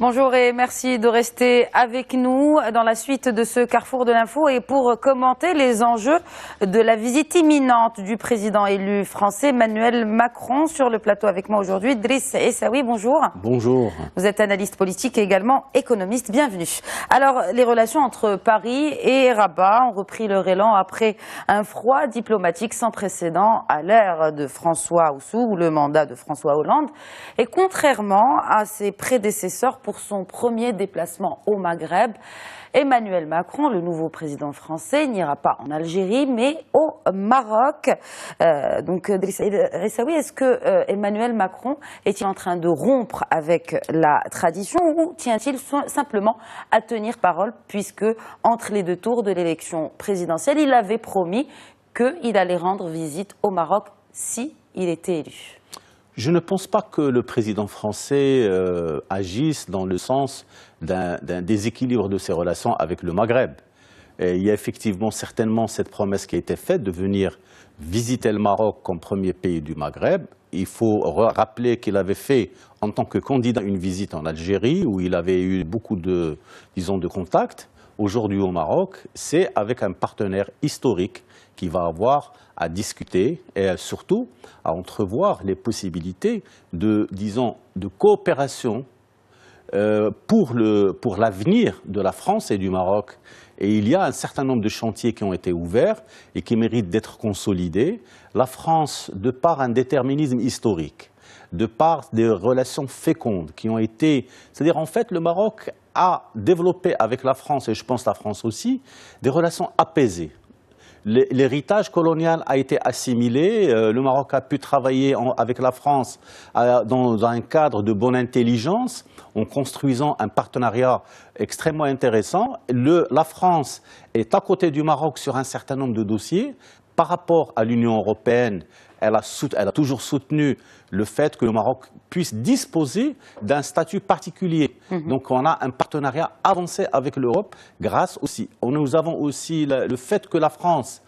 Bonjour et merci de rester avec nous dans la suite de ce Carrefour de l'info et pour commenter les enjeux de la visite imminente du président élu français Emmanuel Macron. Sur le plateau avec moi aujourd'hui, Driss Essaoui, bonjour. Bonjour. Vous êtes analyste politique et également économiste, bienvenue. Alors, les relations entre Paris et Rabat ont repris leur élan après un froid diplomatique sans précédent à l'ère de François Houssou ou le mandat de François Hollande. Et contrairement à ses prédécesseurs pour son premier déplacement au Maghreb, Emmanuel Macron, le nouveau président français, n'ira pas en Algérie, mais au Maroc. Donc, Driss Essaoui, est-ce que Emmanuel Macron est-il en train de rompre avec la tradition ou tient-il simplement à tenir parole, puisque entre les deux tours de l'élection présidentielle, il avait promis qu'il allait rendre visite au Maroc si il était élu? Je ne pense pas que le président français agisse dans le sens d'un déséquilibre de ses relations avec le Maghreb. Et il y a effectivement certainement cette promesse qui a été faite de venir visiter le Maroc comme premier pays du Maghreb. Il faut rappeler qu'il avait fait en tant que candidat une visite en Algérie où il avait eu beaucoup de, disons, de contacts. Aujourd'hui au Maroc, c'est avec un partenaire historique qui va avoir à discuter et surtout à entrevoir les possibilités de, disons, de coopération pour l'avenir de la France et du Maroc. Et il y a un certain nombre de chantiers qui ont été ouverts et qui méritent d'être consolidés. La France, de par un déterminisme historique, de par des relations fécondes qui ont été... C'est-à-dire, en fait, le Maroc a développé avec la France, et je pense la France aussi, des relations apaisées. L'héritage colonial a été assimilé, le Maroc a pu travailler avec la France dans un cadre de bonne intelligence, en construisant un partenariat extrêmement intéressant. La France est à côté du Maroc sur un certain nombre de dossiers. Par rapport à l'Union européenne, elle a toujours soutenu le fait que le Maroc puisse disposer d'un statut particulier. Donc on a un partenariat avancé avec l'Europe grâce aussi. Nous avons aussi le fait que la France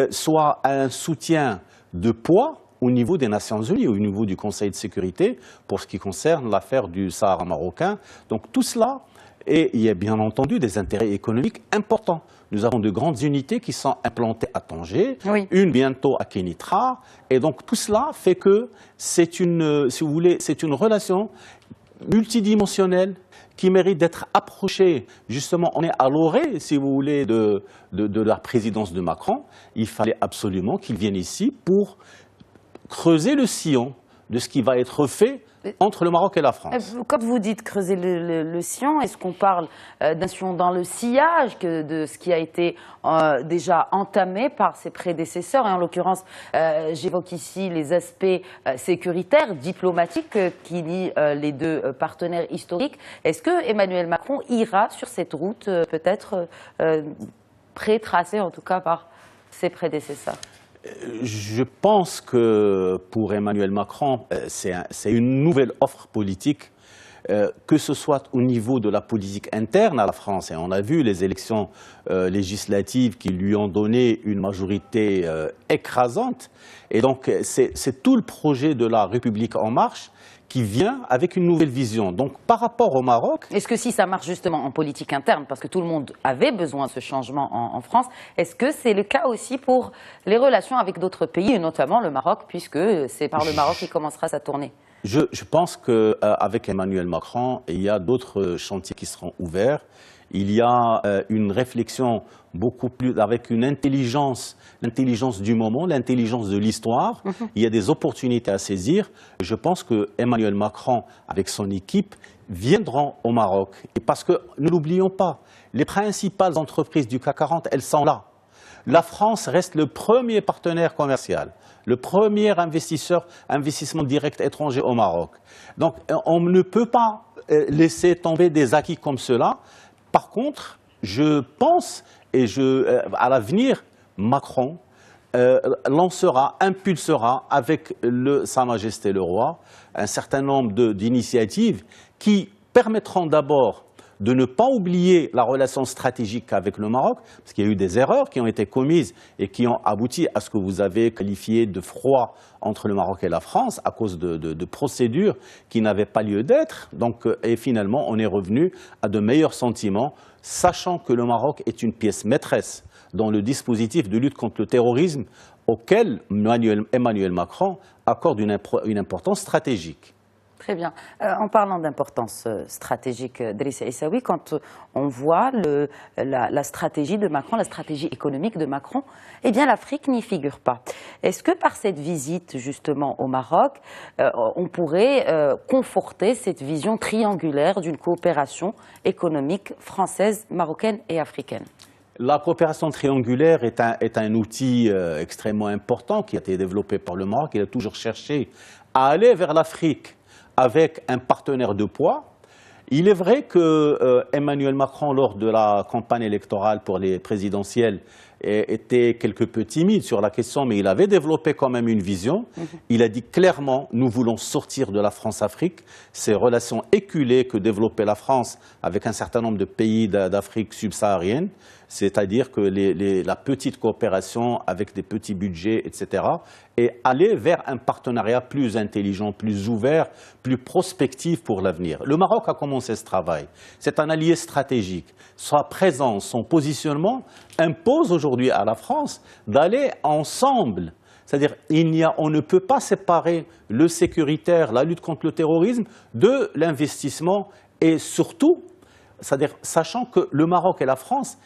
soit un soutien de poids au niveau des Nations Unies, au niveau du Conseil de sécurité, pour ce qui concerne l'affaire du Sahara marocain. Donc tout cela, et il y a bien entendu des intérêts économiques importants. Nous avons de grandes unités qui sont implantées à Tanger, oui, une bientôt à Kénitra, et donc tout cela fait que c'est une, si vous voulez, c'est une relation multidimensionnelle qui mérite d'être approchée. Justement, on est à l'orée, si vous voulez, de la présidence de Macron. Il fallait absolument qu'il vienne ici pour creuser le sillon de ce qui va être fait entre le Maroc et la France. Quand vous dites creuser le sillon, est-ce qu'on parle d'un sillon dans le sillage de ce qui a été déjà entamé par ses prédécesseurs? Et en l'occurrence, j'évoque ici les aspects sécuritaires, diplomatiques qui lient les deux partenaires historiques. Est-ce que Emmanuel Macron ira sur cette route peut-être pré-tracée en tout cas par ses prédécesseurs? Je pense que pour Emmanuel Macron, c'est une nouvelle offre politique, que ce soit au niveau de la politique interne à la France. Et on a vu les élections législatives qui lui ont donné une majorité écrasante. Et donc c'est tout le projet de la République en marche qui vient avec une nouvelle vision. Donc par rapport au Maroc... Est-ce que si ça marche justement en politique interne, parce que tout le monde avait besoin de ce changement en France, est-ce que c'est le cas aussi pour les relations avec d'autres pays, et notamment le Maroc, puisque c'est par le Maroc qu'il commencera sa tournée? Je pense qu'avec Emmanuel Macron, il y a d'autres chantiers qui seront ouverts. Il y a une réflexion beaucoup plus avec une intelligence, l'intelligence du moment, l'intelligence de l'histoire. Il y a des opportunités à saisir. Je pense que Emmanuel Macron, avec son équipe, viendront au Maroc. Et parce que, ne l'oublions pas, les principales entreprises du CAC 40, elles sont là. La France reste le premier partenaire commercial, le premier investissement direct étranger au Maroc. Donc, on ne peut pas laisser tomber des acquis comme cela. Par contre, je pense, et à l'avenir, Macron lancera, impulsera avec Sa Majesté le Roi un certain nombre d'initiatives qui permettront d'abord de ne pas oublier la relation stratégique avec le Maroc, parce qu'il y a eu des erreurs qui ont été commises et qui ont abouti à ce que vous avez qualifié de froid entre le Maroc et la France à cause de procédures qui n'avaient pas lieu d'être. Donc, et finalement, on est revenu à de meilleurs sentiments, sachant que le Maroc est une pièce maîtresse dans le dispositif de lutte contre le terrorisme auquel Emmanuel Macron accorde une importance stratégique. Très bien. En parlant d'importance stratégique, Driss Aissaoui, quand on voit la stratégie de Macron, la stratégie économique de Macron, eh bien l'Afrique n'y figure pas. Est-ce que par cette visite justement au Maroc, on pourrait conforter cette vision triangulaire d'une coopération économique française, marocaine et africaine ? La coopération triangulaire est un outil extrêmement important qui a été développé par le Maroc. Il a toujours cherché à aller vers l'Afrique avec un partenaire de poids. Il est vrai que Emmanuel Macron, lors de la campagne électorale pour les présidentielles, était quelque peu timide sur la question, mais il avait développé quand même une vision. Il a dit clairement, nous voulons sortir de la France-Afrique. Ces relations éculées que développait la France avec un certain nombre de pays d'Afrique subsaharienne, c'est-à-dire que la petite coopération avec des petits budgets, etc., et aller vers un partenariat plus intelligent, plus ouvert, plus prospectif pour l'avenir. Le Maroc a commencé ce travail. C'est un allié stratégique. Sa présence, son positionnement impose aujourd'hui à la France d'aller ensemble. C'est-à-dire on ne peut pas séparer le sécuritaire, la lutte contre le terrorisme, de l'investissement et surtout, c'est-à-dire sachant que le Maroc et la France,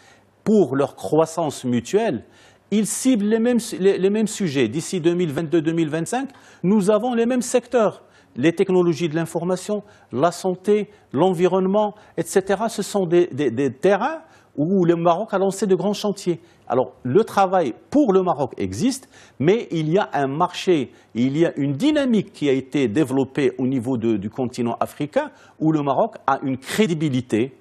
pour leur croissance mutuelle, ils ciblent les mêmes sujets. D'ici 2022-2025, nous avons les mêmes secteurs. Les technologies de l'information, la santé, l'environnement, etc. Ce sont des terrains où le Maroc a lancé de grands chantiers. Alors, le travail pour le Maroc existe, mais il y a un marché, il y a une dynamique qui a été développée au niveau du continent africain où le Maroc a une crédibilité,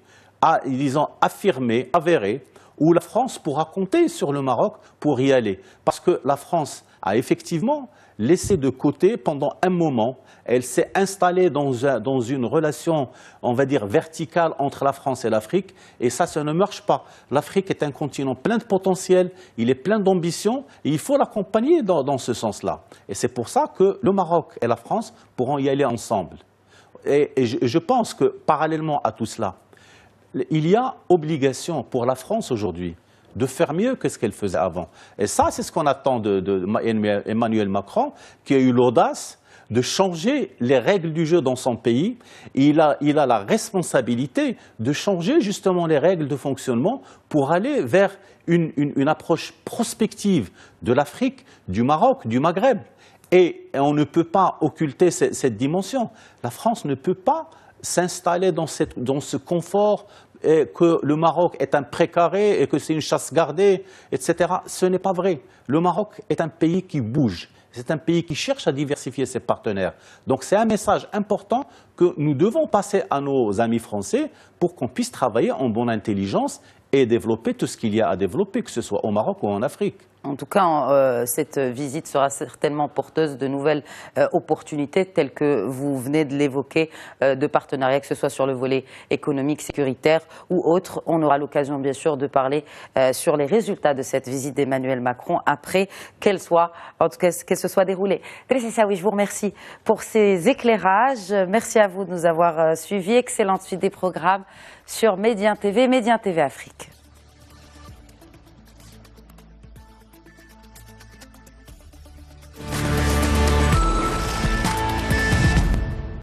disons, affirmée, avérée, où la France pourra compter sur le Maroc pour y aller. Parce que la France a effectivement laissé de côté pendant un moment, elle s'est installée dans une relation, on va dire, verticale entre la France et l'Afrique, et ça ne marche pas. L'Afrique est un continent plein de potentiel, il est plein d'ambition, et il faut l'accompagner dans ce sens-là. Et c'est pour ça que le Maroc et la France pourront y aller ensemble. Et je pense que, parallèlement à tout cela, il y a obligation pour la France aujourd'hui de faire mieux que ce qu'elle faisait avant. Et ça, c'est ce qu'on attend d'Emmanuel Macron, qui a eu l'audace de changer les règles du jeu dans son pays. Il a la responsabilité de changer justement les règles de fonctionnement pour aller vers une approche prospective de l'Afrique, du Maroc, du Maghreb. Et on ne peut pas occulter cette dimension. La France ne peut pas s'installer dans ce confort, et que le Maroc est un précaré et que c'est une chasse gardée, etc. Ce n'est pas vrai. Le Maroc est un pays qui bouge. C'est un pays qui cherche à diversifier ses partenaires. Donc c'est un message important que nous devons passer à nos amis français pour qu'on puisse travailler en bonne intelligence et développer tout ce qu'il y a à développer, que ce soit au Maroc ou en Afrique. En tout cas, cette visite sera certainement porteuse de nouvelles opportunités telles que vous venez de l'évoquer, de partenariats, que ce soit sur le volet économique, sécuritaire ou autre. On aura l'occasion bien sûr de parler sur les résultats de cette visite d'Emmanuel Macron après qu'elle se soit déroulée. Driss Aissaoui, je vous remercie pour ces éclairages. Merci à vous de nous avoir suivis. Excellente suite des programmes sur Médien TV, Médien TV Afrique.